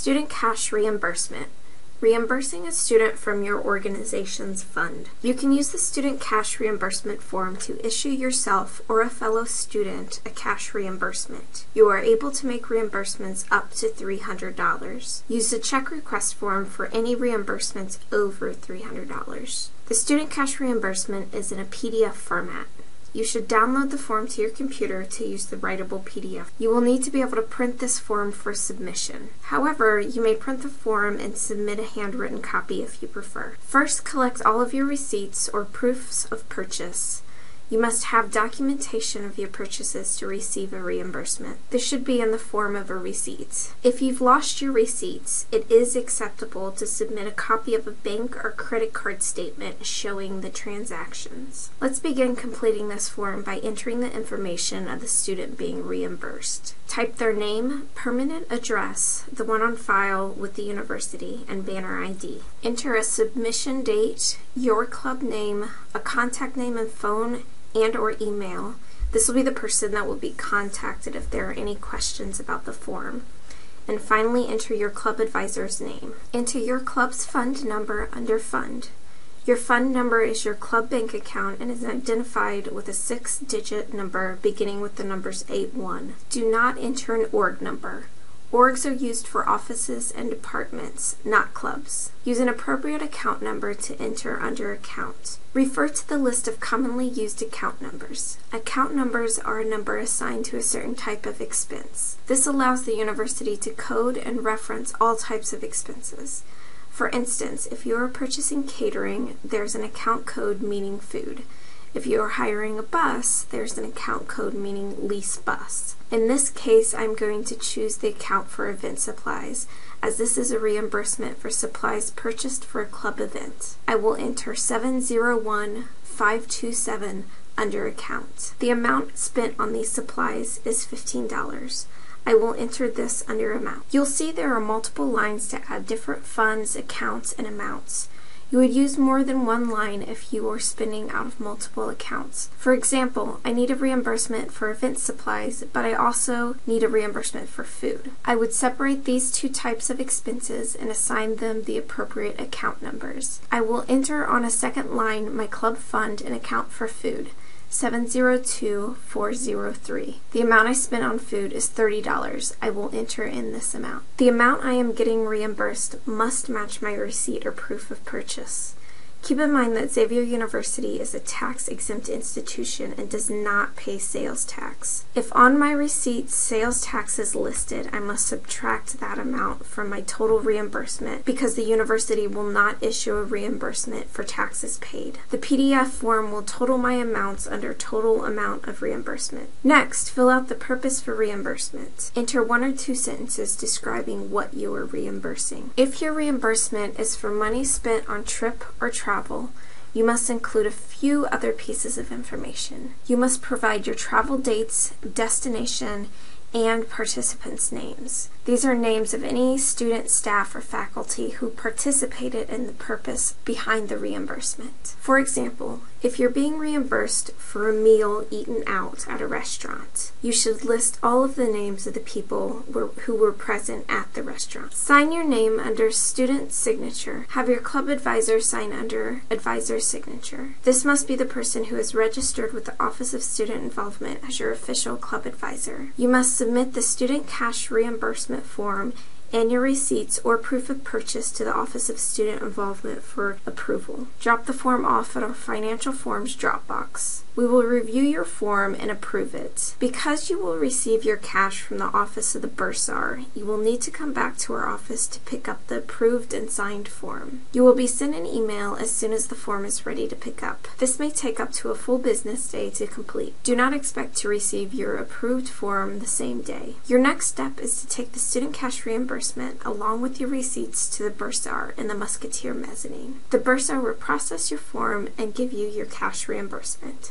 Student cash reimbursement. Reimbursing a student from your organization's fund. You can use the student cash reimbursement form to issue yourself or a fellow student a cash reimbursement. You are able to make reimbursements up to $300. Use the check request form for any reimbursements over $300. The student cash reimbursement is in a PDF format. You should download the form to your computer to use the writable PDF. You will need to be able to print this form for submission. However, you may print the form and submit a handwritten copy if you prefer. First, collect all of your receipts or proofs of purchase. You must have documentation of your purchases to receive a reimbursement. This should be in the form of a receipt. If you've lost your receipts, it is acceptable to submit a copy of a bank or credit card statement showing the transactions. Let's begin completing this form by entering the information of the student being reimbursed. Type their name, permanent address, the one on file with the university, and banner ID. Enter a submission date, your club name, a contact name and phone, and or email. This will be the person that will be contacted if there are any questions about the form. And finally, enter your club advisor's name. Enter your club's fund number under fund. Your fund number is your club bank account and is identified with a 6-digit number beginning with the numbers 81. Do not enter an org number. Orgs are used for offices and departments, not clubs. Use an appropriate account number to enter under account. Refer to the list of commonly used account numbers. Account numbers are a number assigned to a certain type of expense. This allows the university to code and reference all types of expenses. For instance, if you are purchasing catering, there's an account code meaning food. If you are hiring a bus, there's an account code meaning lease bus. In this case, I'm going to choose the account for event supplies, as this is a reimbursement for supplies purchased for a club event. I will enter 701527 under account. The amount spent on these supplies is $15. I will enter this under amount. You'll see there are multiple lines to add different funds, accounts, and amounts. You would use more than one line if you are spending out of multiple accounts. For example, I need a reimbursement for event supplies, but I also need a reimbursement for food. I would separate these two types of expenses and assign them the appropriate account numbers. I will enter on a second line my club fund and account for food. 702403. The amount I spent on food is $30. I will enter in this amount. The amount I am getting reimbursed must match my receipt or proof of purchase. Keep in mind that Xavier University is a tax-exempt institution and does not pay sales tax. If on my receipt sales tax is listed, I must subtract that amount from my total reimbursement because the university will not issue a reimbursement for taxes paid. The PDF form will total my amounts under total amount of reimbursement. Next, fill out the purpose for reimbursement. Enter 1 or 2 sentences describing what you are reimbursing. If your reimbursement is for money spent on trip or travel, you must include a few other pieces of information. You must provide your travel dates, destination, and participants' names. These are names of any student, staff, or faculty who participated in the purpose behind the reimbursement. For example, if you're being reimbursed for a meal eaten out at a restaurant, you should list all of the names of the people who were present at the restaurant. Sign your name under student signature. Have your club advisor sign under advisor signature. This must be the person who is registered with the Office of Student Involvement as your official club advisor. You must submit the student cash reimbursement form and your receipts or proof of purchase to the Office of Student Involvement for approval. Drop the form off at our Financial Forms Dropbox. We will review your form and approve it. Because you will receive your cash from the office of the bursar, you will need to come back to our office to pick up the approved and signed form. You will be sent an email as soon as the form is ready to pick up. This may take up to a full business day to complete. Do not expect to receive your approved form the same day. Your next step is to take the student cash reimbursement along with your receipts to the bursar in the Musketeer mezzanine. The bursar will process your form and give you your cash reimbursement.